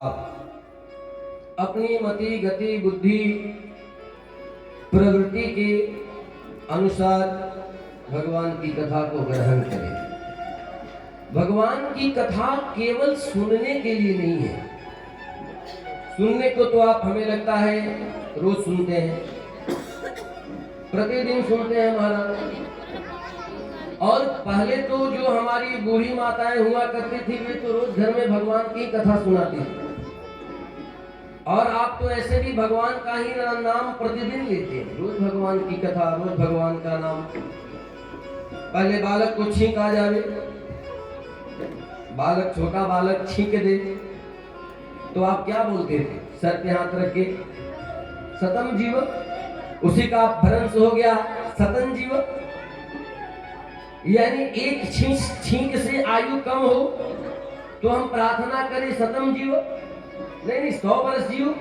अपनी मति गति बुद्धि प्रवृत्ति के अनुसार भगवान की कथा को ग्रहण करें। भगवान की कथा केवल सुनने के लिए नहीं है। सुनने को तो आप हमें लगता है रोज सुनते हैं, प्रतिदिन सुनते हैं महाराज। और पहले तो जो हमारी बूढ़ी माताएं हुआ करती थी वे तो रोज घर में भगवान की कथा सुनाती थी। और आप तो ऐसे भी भगवान का ही नाम प्रतिदिन लेते हैं, रोज भगवान की कथा, रोज भगवान का नाम। पहले बालक को छींक आ जावे, बालक छोटा बालक छींक दे तो आप क्या बोलते थे? सर पे हाथ रख के सतम जीव, उसी का भ्रंश हो गया सतन जीव। यानी एक छींक से आयु कम हो तो हम प्रार्थना करें सतम जीव, नहीं 100 वर्ष जियो।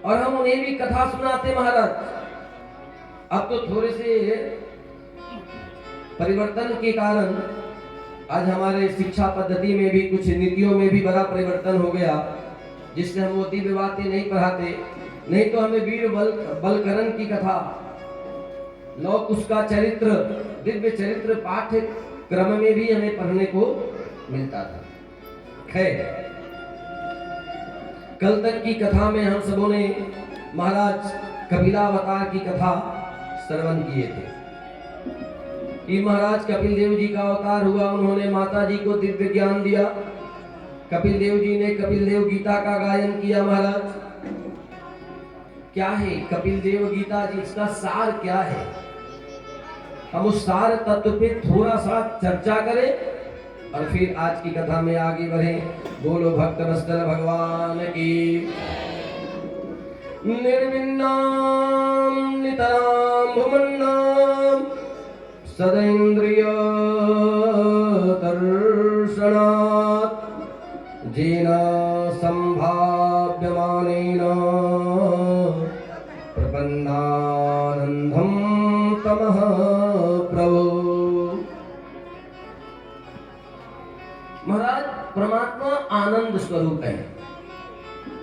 और हम उन्हें भी कथा सुनाते महाराज। अब तो थोड़े से परिवर्तन के कारण आज हमारे शिक्षा पद्धति में भी कुछ नीतियों में भी बड़ा परिवर्तन हो गया, जिससे हम वो दिव्य बातें नहीं पढ़ाते। नहीं तो हमें वीर बलकरण की कथा, लौ उसका चरित्र, दिव्य चरित्र पाठ्य क्रम में भी हमें पढ़ने को मिलता था। खैर, कल तक की कथा में हम सबों ने महाराज कपिलावतार की कथा श्रवण किए थे कि महाराज कपिल देव जी का अवतार हुआ, उन्होंने माता जी को दिव्य ज्ञान दिया। कपिल देव जी ने कपिल देव गीता का गायन किया। महाराज क्या है कपिल देव गीता जी, इसका सार क्या है? हम उस सार तत्व पे थोड़ा सा चर्चा करें और फिर आज की कथा में आगे बढ़ें। बोलो भक्त वत्सल भगवान की। निर्विन्नाम नितराम भुवन्नाम सदैन्द्रिय दर्शनात् जेन संभाव्यमानेन प्रपन्नानन्दं तमः प्रभो। महाराज परमात्मा आनंद स्वरूप है,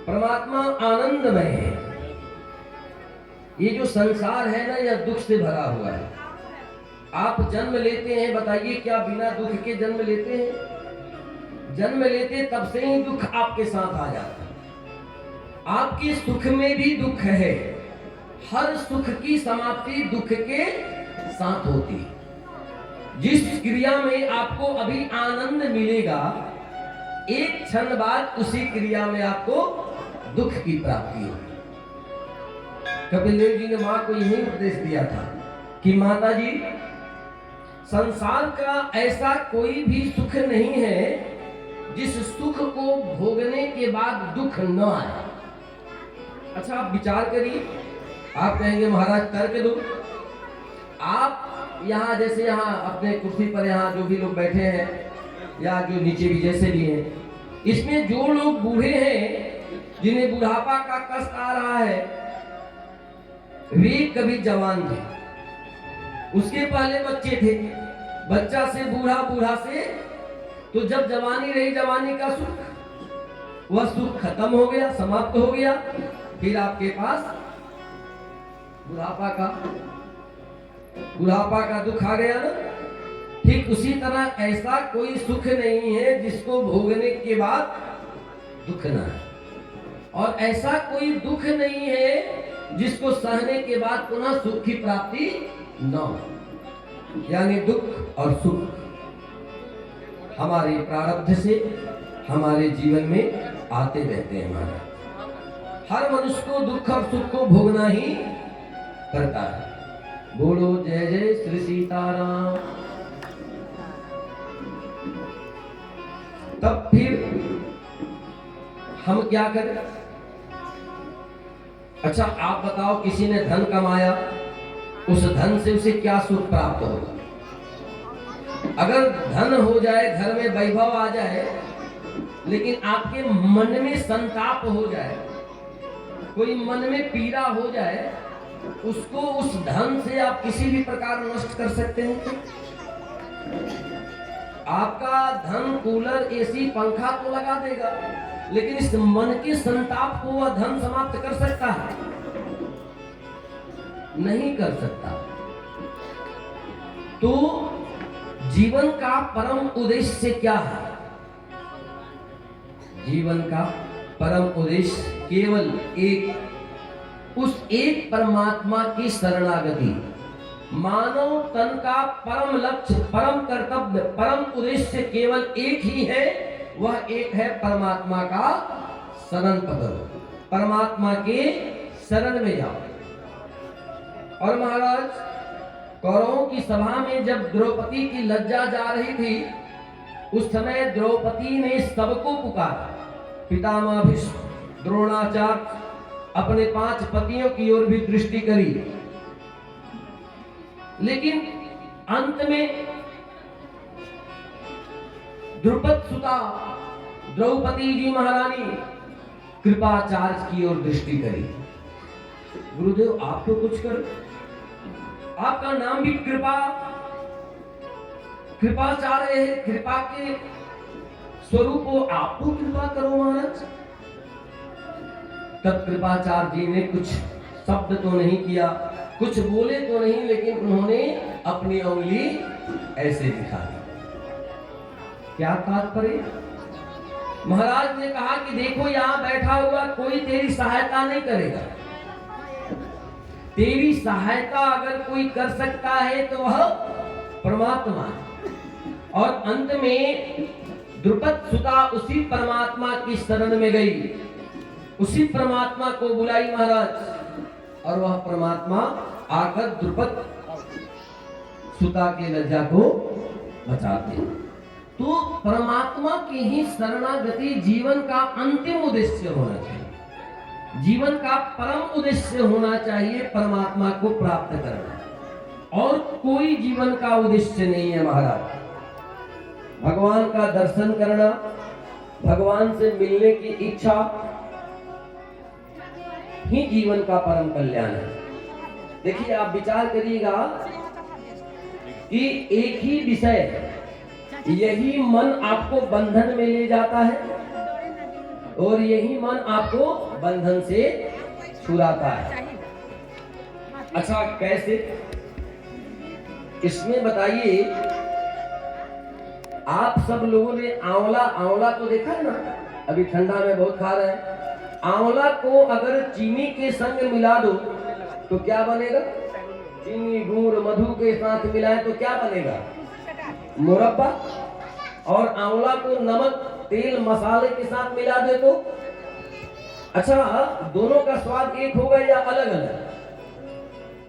परमात्मा आनंदमय है। ये जो संसार है ना, यह दुख से भरा हुआ है। आप जन्म लेते हैं, बताइए क्या बिना दुख के जन्म लेते हैं? जन्म लेते तब से ही दुख आपके साथ आ जाता है। आपके सुख में भी दुख है। हर सुख की समाप्ति दुख के साथ होती है। जिस क्रिया में आपको अभी आनंद मिलेगा, एक क्षण बाद उसी क्रिया में आपको दुख की प्राप्ति होगी। कपिल देव जी ने मां को यही उपदेश दिया था कि माता जी, संसार का ऐसा कोई भी सुख नहीं है जिस सुख को भोगने के बाद दुख न आए। अच्छा, आप विचार करिए। आप कहेंगे महाराज तर्क दो। आप यहाँ जैसे यहाँ अपने कुर्सी पर यहाँ जो भी लोग बैठे हैं या जो नीचे भी जैसे भी हैं, इसमें जो लोग बूढ़े हैं, जिन्हें बुढ़ापा का कष्ट आ रहा है, वे कभी जवान थे, उसके पहले बच्चे थे, बच्चा से बूढ़ा, बूढ़ा से तो जब जवानी रही, जवानी का सुख, वह सुख खत्म हो गया, समाप्त हो गया। फिर आपके पास बुढ़ापा का दुख आ गया ना। ठीक उसी तरह ऐसा कोई सुख नहीं है जिसको भोगने के बाद दुख ना है, और ऐसा कोई दुख नहीं है जिसको सहने के बाद पुनः सुख की प्राप्ति न हो। यानी दुख और सुख हमारे प्रारब्ध से हमारे जीवन में आते रहते हैं। हमारे हर मनुष्य को दुख और सुख को भोगना ही करता है। बोलो जय जय श्री सीताराम। तब फिर हम क्या करें? अच्छा, आप बताओ, किसी ने धन कमाया, उस धन से उसे क्या सुख प्राप्त होगा? अगर धन हो जाए, घर में वैभव आ जाए, लेकिन आपके मन में संताप हो जाए, कोई मन में पीड़ा हो जाए, उसको उस धन से आप किसी भी प्रकार नष्ट कर सकते हैं? आपका धन कूलर, एसी, पंखा तो लगा देगा, लेकिन इस मन के संताप को वह धन समाप्त कर सकता है? नहीं कर सकता। तो जीवन का परम उद्देश्य क्या है? जीवन का परम उद्देश्य केवल एक, उस एक परमात्मा की शरणागति। मानव तन का परम लक्ष्य, परम कर्तव्य, परम उद्देश्य केवल एक ही है, वह एक है परमात्मा का शरण पकड़ो, परमात्मा के शरण में जाओ। और महाराज, कौरवों की सभा में जब द्रौपदी की लज्जा जा रही थी, उस समय द्रौपदी ने सबको पुकारा, पितामह भीष्म, द्रोणाचार्य, अपने 5 पतियों की ओर भी दृष्टि करी। लेकिन अंत में द्रुपद सुता द्रौपदी जी महारानी कृपाचार्य की ओर दृष्टि करी। गुरुदेव आप तो कुछ करो, आपका नाम भी कृपाचार्य है, कृपा के स्वरूप हो, आप तो कृपा करो महाराज। तब कृपाचार्य जी ने कुछ शब्द तो नहीं किया, कुछ बोले तो नहीं, लेकिन उन्होंने अपनी उंगली ऐसे दिखा दी। क्या तात्पर्य? महाराज ने कहा कि देखो यहां बैठा हुआ कोई तेरी सहायता नहीं करेगा, तेरी सहायता अगर कोई कर सकता है तो वह परमात्मा है। और अंत में द्रुपद सुता उसी परमात्मा की शरण में गई, उसी परमात्मा को बुलाई महाराज, और वह परमात्मा आकर द्रुपद सुता के लज्जा को बचाते। तो परमात्मा की ही शरणागति जीवन का अंतिम उद्देश्य होना चाहिए, जीवन का परम उद्देश्य होना चाहिए, परमात्मा को प्राप्त करना, और कोई जीवन का उद्देश्य नहीं है महाराज। भगवान का दर्शन करना, भगवान से मिलने की इच्छा ही जीवन का परम कल्याण है। देखिए आप विचार करिएगा कि एक ही विषय, यही मन आपको बंधन में ले जाता है और यही मन आपको बंधन से छुड़ाता है। अच्छा कैसे? इसमें बताइए, आप सब लोगों ने आंवला तो देखा है ना, अभी ठंडा में बहुत खा रहे हैं। आंवला को अगर चीनी के संग मिला दो तो क्या बनेगा? चीनी गुड़ मधु के साथ मिलाए तो क्या बनेगा? मुरब्बा। और आंवला को नमक तेल मसाले के साथ मिला दे तो? अच्छा, दोनों का स्वाद एक होगा या अलग अलग?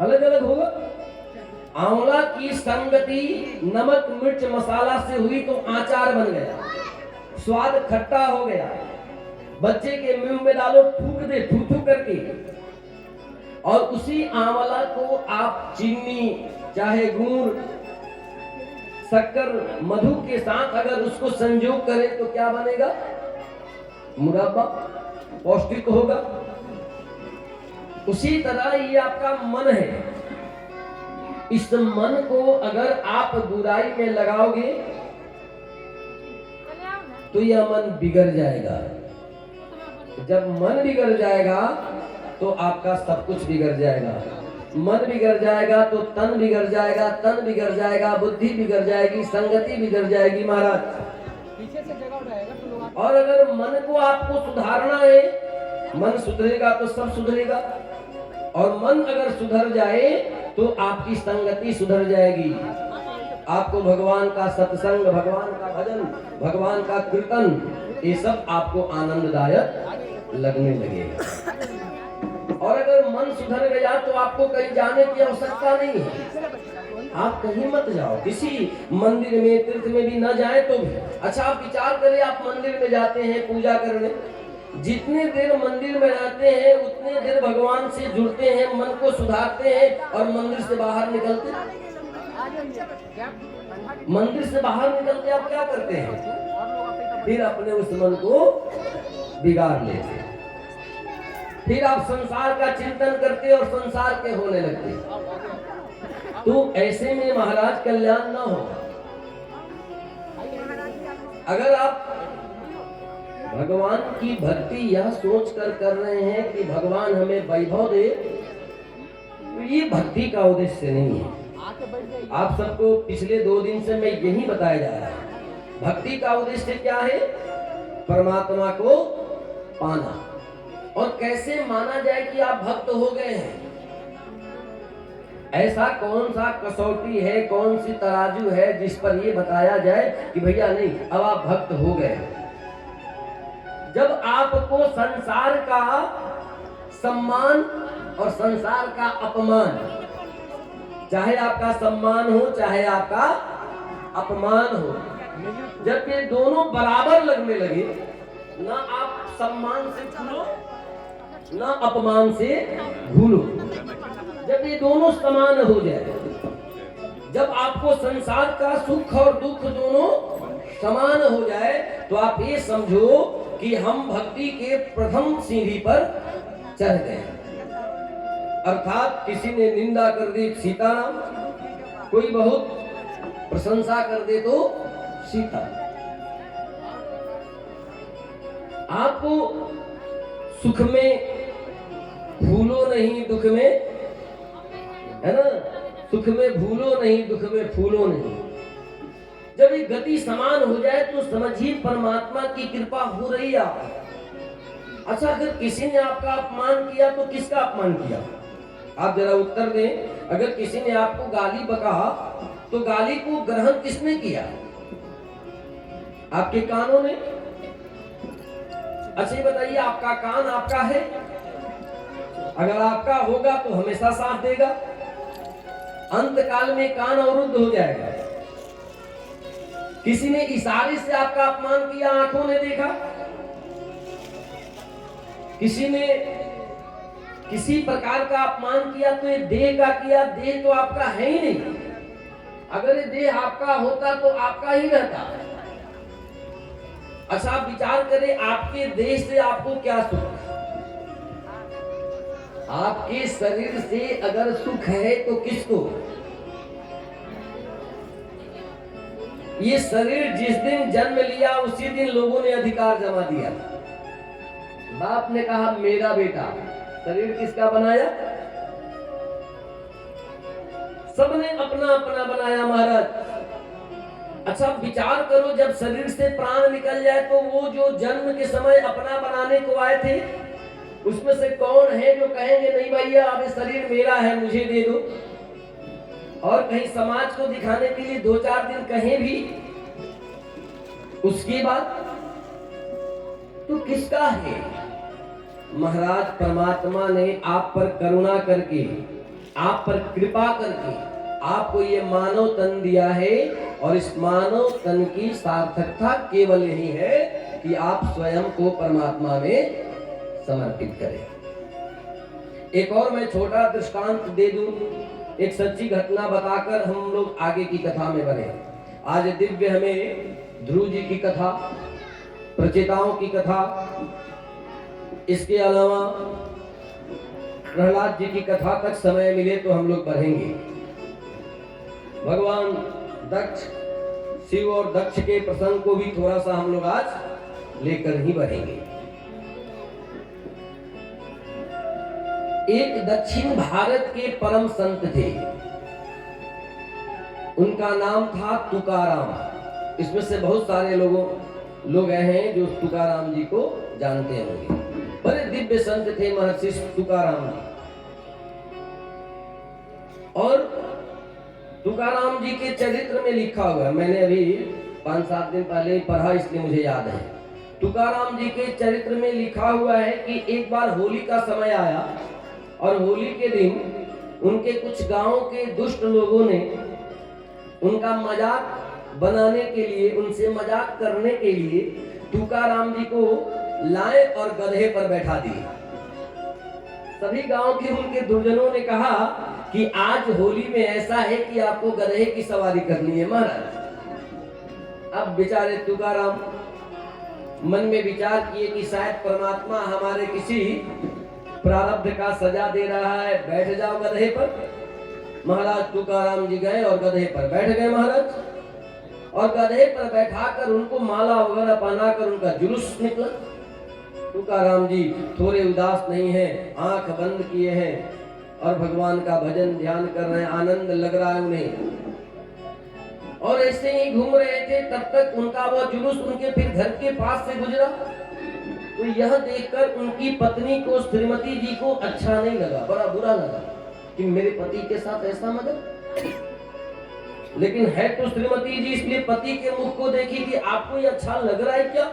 अलग अलग होगा। आंवला की संगति नमक मिर्च मसाला से हुई तो आचार बन गया, स्वाद खट्टा हो गया। बच्चे के मुंह में डालो, थूक दे थू थू करके, और उसी आंवला को आप चीनी चाहे गुड़ शक्कर मधु के साथ अगर उसको संयोग करें तो क्या बनेगा? मुरब्बा, पौष्टिक होगा। उसी तरह ये आपका मन है, इस मन को अगर आप बुराई में लगाओगे तो यह मन बिगड़ जाएगा। जब मन बिगड़ जाएगा तो आपका सब कुछ बिगड़ जाएगा। मन बिगड़ जाएगा तो तन बिगड़ जाएगा, तन बिगड़ जाएगा, बुद्धि बिगड़ जाएगी, संगति बिगड़ जाएगी महाराज। पीछे से जगह उठाएगा। और अगर मन को आपको सुधारना है, मन सुधरेगा तो सब सुधरेगा, और मन अगर सुधर जाए तो आपकी संगति सुधर जाएगी। आपको भगवान का सत्संग, भगवान का भजन, भगवान का कीर्तन, ये सब आपको आनंददायक लगने लगेगा। और अगर मन सुधर गया तो आपको कहीं जाने की आवश्यकता नहीं है, आप कहीं मत जाओ, किसी मंदिर में तीर्थ में भी न जाए तो भी। अच्छा आप विचार करें, आप मंदिर में जाते हैं पूजा करने, जितने देर मंदिर में रहते हैं उतने देर भगवान से जुड़ते हैं, मन को सुधारते हैं, और मंदिर से बाहर निकलते आप क्या करते हैं? फिर अपने उस मन को बिगाड़ लेते हैं, फिर आप संसार का चिंतन करते और संसार के होने लगते। तो ऐसे में महाराज कल्याण न हो। अगर आप भगवान की भक्ति यह सोच कर रहे हैं कि भगवान हमें वैभव दे, तो ये भक्ति का उद्देश्य नहीं है। आप सबको पिछले 2 दिन से मैं यही बताया जा रहा है, भक्ति का उद्देश्य क्या है? परमात्मा को पाना। और कैसे माना जाए कि आप भक्त हो गए हैं? ऐसा कौन सा कसौटी है, कौन सी तराजू है जिस पर ये बताया जाए कि भैया नहीं, अब आप भक्त हो गए? जब आपको संसार का सम्मान और संसार का अपमान, चाहे आपका सम्मान हो चाहे आपका अपमान हो, जब ये दोनों बराबर लगने लगे, ना आप सम्मान से फूलो ना अपमान से भूलो, जब ये दोनों समान हो जाए, जब आपको संसार का सुख और दुख दोनों समान हो जाए, तो आप ये समझो कि हम भक्ति के प्रथम सीढ़ी पर चढ़ गए। अर्थात किसी ने निंदा कर दी सीताराम, कोई बहुत प्रशंसा कर दे तो सीता। आपको सुख में भूलो नहीं, दुख में, है ना, सुख में भूलो नहीं, दुख में फूलो नहीं। जब ये गति समान हो जाए तो समझिए परमात्मा की कृपा हो रही है आप। अच्छा, अगर किसी ने आपका अपमान किया तो किसका अपमान किया? आप जरा उत्तर दें। अगर किसी ने आपको गाली बका तो गाली को ग्रहण किसने किया? आपके कानों ने? अच्छा बताइए, आपका कान आपका है? अगर आपका होगा तो हमेशा साथ देगा, अंत काल में कान अवरुद्ध हो जाएगा। किसी ने इशारे से आपका अपमान किया, आंखों ने देखा। किसी ने किसी प्रकार का अपमान किया तो ये देह का किया, देह तो आपका है ही नहीं। अगर ये देह आपका होता तो आपका ही रहता। अच्छा, आप विचार करें, आपके देह से आपको क्या सुख? आपके शरीर से अगर सुख है तो किसको? ये शरीर जिस दिन जन्म लिया उसी दिन लोगों ने अधिकार जमा दिया। बाप ने कहा मेरा बेटा। शरीर किसका बनाया? सबने अपना अपना बनाया महाराज। अच्छा, विचार करो, जब शरीर से प्राण निकल जाए तो वो जो जन्म के समय अपना बनाने को आए थे, उसमें से कौन है जो कहेंगे नहीं भैया अब शरीर मेरा है, मुझे दे दो? और कहीं समाज को दिखाने के लिए 2-4 दिन कहें भी, उसके बाद तो किसका है? महाराज, परमात्मा ने आप पर करुणा करके, आप पर कृपा करके आपको ये मानव तन दिया है, और इस मानव तन की सार्थकता केवल यही है कि आप स्वयं को परमात्मा में समर्पित करें। एक और मैं छोटा दृष्टांत दे दूं, एक सच्ची घटना बताकर हम लोग आगे की कथा में बढ़े। आज दिव्य हमें ध्रुव जी की कथा, प्रचेताओं की कथा, इसके अलावा प्रहलाद जी की कथा तक समय मिले तो हम लोग बढ़ेंगे। भगवान दक्ष, शिव और दक्ष के प्रसंग को भी थोड़ा सा हम लोग आज लेकर ही बढ़ेंगे। एक दक्षिण भारत के परम संत थे, उनका नाम था तुकाराम। इसमें से बहुत सारे लोग हैं जो तुकाराम जी को जानते होंगे। बड़े दिव्य संत थे महर्षि तुकाराम जी। और तुकाराम जी के चरित्र में लिखा हुआ, मैंने अभी 5-7 दिन पहले पढ़ा इसलिए मुझे याद है। तुकाराम जी के चरित्र में लिखा हुआ है कि एक बार होली का समय आया और होली के दिन उनके कुछ गांव के दुष्ट लोगों ने उनका मजाक बनाने के लिए, उनसे मजाक करने के लिए तुकाराम जी को लाए और गधे पर बैठा दिए। सभी गांव के उनके दुर्जनों ने कहा कि आज होली में ऐसा है कि आपको गधे की सवारी करनी है महाराज। अब बेचारे तुकाराम मन में विचार किए कि शायद परमात्मा हमारे किसी प्रारब्ध का सजा दे रहा है, बैठ जाओ गधे पर। महाराज तुकाराम जी गए और गधे पर बैठ गए महाराज। और गधे पर बैठाकर उनको माला वगैरह पहनाकर उनका जुलूस निकला। तुकाराम जी थोड़े उदास नहीं है, आंख बंद किए हैं और भगवान का भजन ध्यान कर रहे हैं, आनंद लग रहा है उन्हें। और ऐसे ही घूम रहे थे, तब तक उनका वह जुलूस उनके फिर घर के पास से गुजरा। तो यह देखकर उनकी पत्नी को, श्रीमती जी को अच्छा नहीं लगा, बड़ा बुरा लगा कि मेरे पति के साथ ऐसा मदद। लेकिन है तो श्रीमती जी, इसलिए पति के मुख को देखी कि आपको ये अच्छा लग रहा है क्या।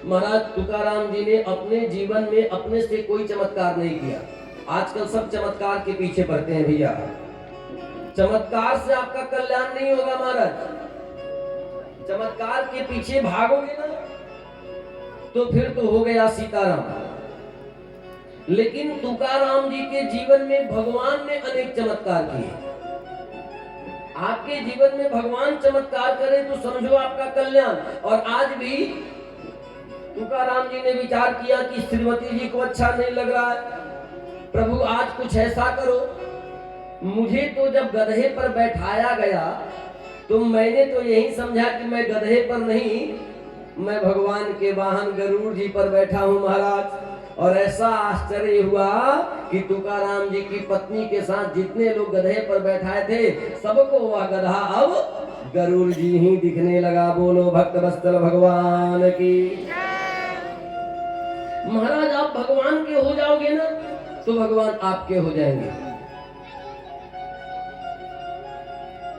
महाराज तुकाराम जी ने अपने जीवन में अपने से कोई चमत्कार नहीं किया। आजकल सब चमत्कार के पीछे पड़ते हैं भैया। चमत्कार से आपका कल्याण नहीं होगा महाराज। चमत्कार के पीछे भागोगे ना तो फिर तो हो गया सीताराम। लेकिन तुकाराम जी के जीवन में भगवान ने अनेक चमत्कार किए। आपके जीवन में भगवान चमत्कार करे तो समझो आपका कल्याण। और आज भी तुकाराम जी ने विचार किया कि श्रीमती जी को अच्छा नहीं लग रहा है, प्रभु आज कुछ ऐसा करो। मुझे तो जब गधे पर बैठाया गया तो मैंने तो यही समझा कि मैं गधे पर नहीं, मैं भगवान के वाहन गरुड़ जी पर बैठा हूं महाराज। और ऐसा आश्चर्य हुआ कि तुकाराम जी की पत्नी के साथ जितने लोग गधे पर बैठाए थे, सबको वह गधा अब गरुड़ जी ही दिखने लगा। बोलो भक्त वत्सल भगवान की। महाराज आप भगवान के हो जाओगे ना तो भगवान आपके हो जाएंगे।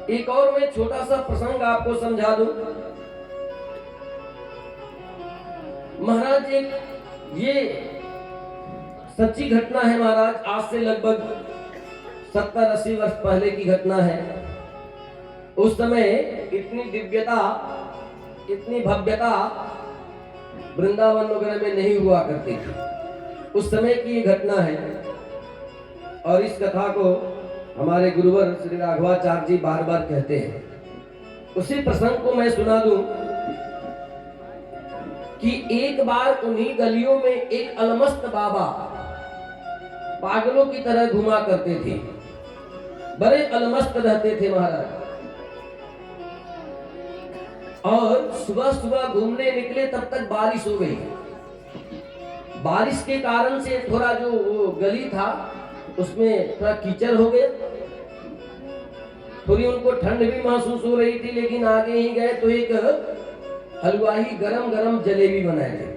एक और मैं छोटा सा प्रसंग आपको समझा दूं। महाराज एक ये सच्ची घटना है महाराज, आज से लगभग 70-80 वर्ष पहले की घटना है। उस समय इतनी दिव्यता, इतनी भव्यता वृंदावन वगैरह में नहीं हुआ करती थी। उस समय की ये घटना है और इस कथा को हमारे गुरुवर श्री राघवाचार्य जी बार बार कहते हैं। उसी प्रसंग को मैं सुना दूं कि एक बार उन्हीं गलियों में एक अलमस्त बाबा पागलों की तरह घुमा करते थे, बड़े अलमस्त रहते थे महाराज। और सुबह सुबह घूमने निकले तब तक बारिश हो गई। बारिश के कारण से थोड़ा जो गली था उसमें थोड़ा कीचड़ हो गया। थोड़ी उनको ठंड भी महसूस हो रही थी, लेकिन आगे ही गए तो एक हलवाई गरम गरम जलेबी बनाए थे।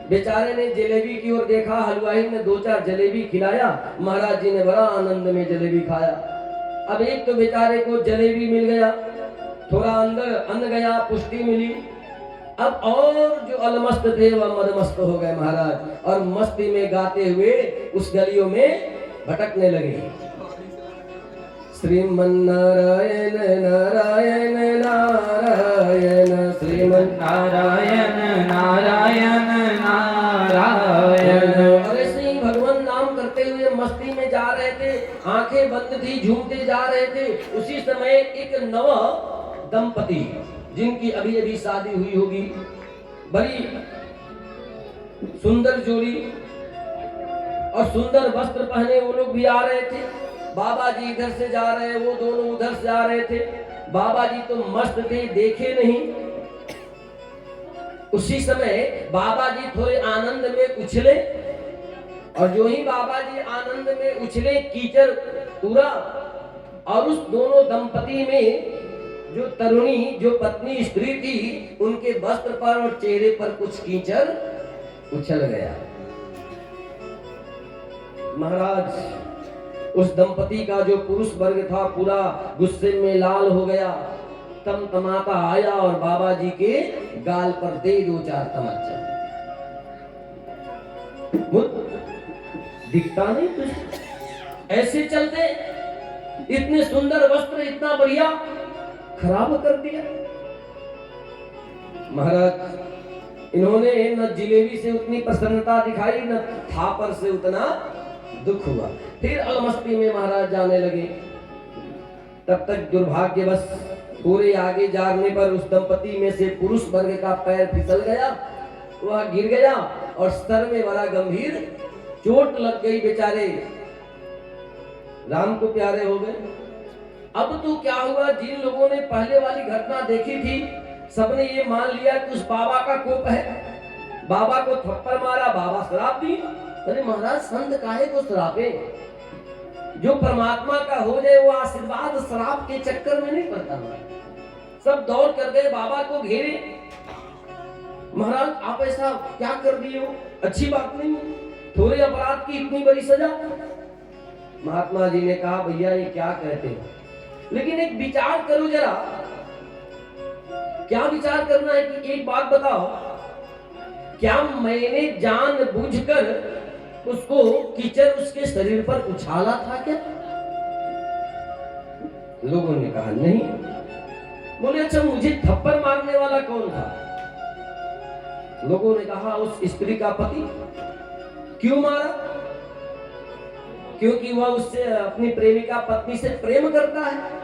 बेचारे ने जलेबी की ओर देखा, हलवाई ने 2-4 जलेबी खिलाया, महाराज जी ने बड़ा आनंद में जलेबी खाया। अब एक तो बेचारे को जलेबी मिल गया, थोड़ा अंदर अन्न गया, पुष्टि मिली। अब और जो अलमस्त थे वह मदमस्त हो गए महाराज, और मस्ती में गाते हुए उस गलियों में भटकने लगे। श्रीमन्नारायण नारायण नारायण, श्रीमन्नारायण नारायण नारायण। और ऐसे ही भगवान नाम करते हुए मस्ती में जा रहे थे, आंखें बंद थी, झूमते जा रहे थे। उसी समय एक नव दंपति जिनकी अभी अभी शादी हुई होगी, बड़ी सुंदर जोड़ी और सुंदर वस्त्र पहने वो लोग भी आ रहे थे। बाबा जी इधर से जा रहे, वो दोनों उधर से आ रहे थे। बाबा जी तो मस्त थे, देखे नहीं। उसी समय बाबा जी थोड़े आनंद में उछले, और जो ही बाबा जी आनंद में उछले कीचड़ पूरा, और उस दोनों दंपति में जो तरुणी, जो पत्नी स्त्री थी, उनके वस्त्र पर और चेहरे पर कुछ कीचड़ उछल गया। महाराज उस दंपति का जो पुरुष वर्ग था पूरा गुस्से में लाल हो गया, तमतमाता आया और बाबा जी के गाल पर दे 2-4 तमच्चा। दिखता नहीं तुझे? ऐसे चलते, इतने सुंदर वस्त्र, इतना बढ़िया, खराब कर दिया। महाराज इन्होंने न जिलेबी से उतनी प्रसन्नता दिखाई, न थापर से उतना दुख हुआ। फिर अलमस्ती में महाराज जाने लगे। तब तक दुर्भाग्यवश थोड़े आगे जाने पर उस दंपति में से पुरुष वर्ग का पैर फिसल गया, वह गिर गया और सर में बड़ा गंभीर चोट लग गई। बेचारे राम को प्यारे हो गए। अब तो क्या हुआ, जिन लोगों ने पहले वाली घटना देखी थी सबने ये मान लिया कि उस बाबा का कोप है, बाबा को थप्पड़ मारा, बाबा श्राप दी। अरे महाराज, संत काहे को श्रापे? जो परमात्मा का हो जाए वो आशीर्वाद श्राप के चक्कर में नहीं पड़ता। सब दौड़ कर गए, बाबा को घेरे। महाराज आप ऐसा क्या कर दिए हो, अच्छी बात नहीं, थोड़े अपराध की इतनी बड़ी सजा। महात्मा जी ने कहा भैया ये क्या कहते हो, लेकिन एक विचार करो जरा। क्या विचार करना है कि एक बात बताओ, क्या मैंने जानबूझकर उसको कीचड़ उसके शरीर पर उछाला था क्या? लोगों ने कहा नहीं। बोले अच्छा मुझे थप्पड़ मारने वाला कौन था? लोगों ने कहा उस स्त्री का पति। क्यों मारा? क्योंकि वह उससे अपनी प्रेमिका पत्नी से प्रेम करता है।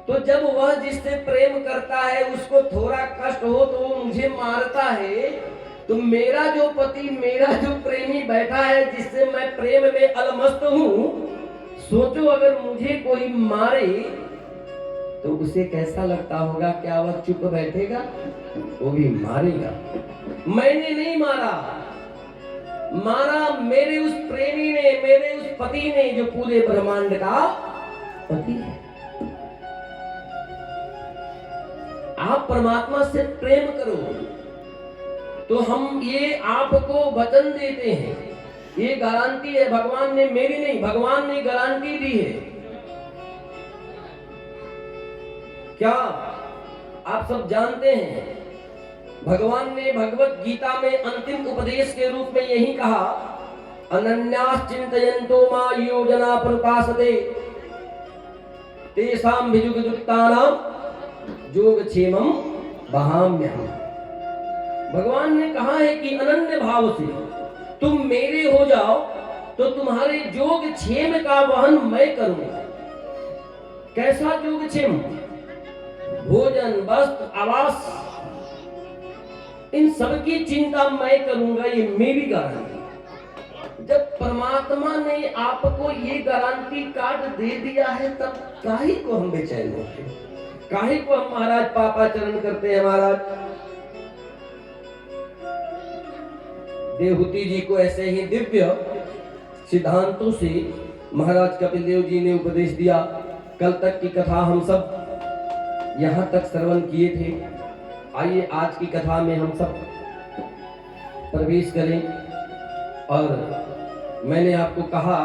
तो जब वह जिससे प्रेम करता है उसको थोड़ा कष्ट हो तो वो मुझे मारता है, तो मेरा जो पति, मेरा जो प्रेमी बैठा है जिससे मैं प्रेम में अलमस्त हूं, सोचो अगर मुझे कोई मारे तो उसे कैसा लगता होगा? क्या वह चुप बैठेगा? वो भी मारेगा। मैंने नहीं मारा, मारा मेरे उस प्रेमी ने, मेरे उस पति ने जो पूरे ब्रह्मांड का पति है। आप परमात्मा से प्रेम करो तो हम ये आपको वचन देते हैं, ये गारंटी है, भगवान ने, मेरी नहीं, भगवान ने गारंटी दी है। क्या आप सब जानते हैं भगवान ने भगवत गीता में अंतिम उपदेश के रूप में यही कहा, अनन्यास चिंतयन्तो मा योजना प्रकाशते तेषां विजुगजुक्तानां योगक्षेमं वहाम्यहम्। भगवान ने कहा है कि अनन्य भाव से तुम मेरे हो जाओ तो तुम्हारे योगक्षेम का वहन मैं करूंगा। कैसा योगक्षेम? भोजन, वस्त्र, आवास, इन सबकी चिंता मैं करूंगा, ये मेरी गारंटी। जब परमात्मा ने आपको ये गारंटी कार्ड दे दिया है तब काहे को हम बेचैन होते हैं? काहे को हम महाराज पापाचरण करते हैं? महाराज देवहूति जी को ऐसे ही दिव्य सिद्धांतों से महाराज कपिल देव जी ने उपदेश दिया। कल तक की कथा हम सब यहाँ तक श्रवण किए थे। आइए आज की कथा में हम सब प्रवेश करें। और मैंने आपको कहा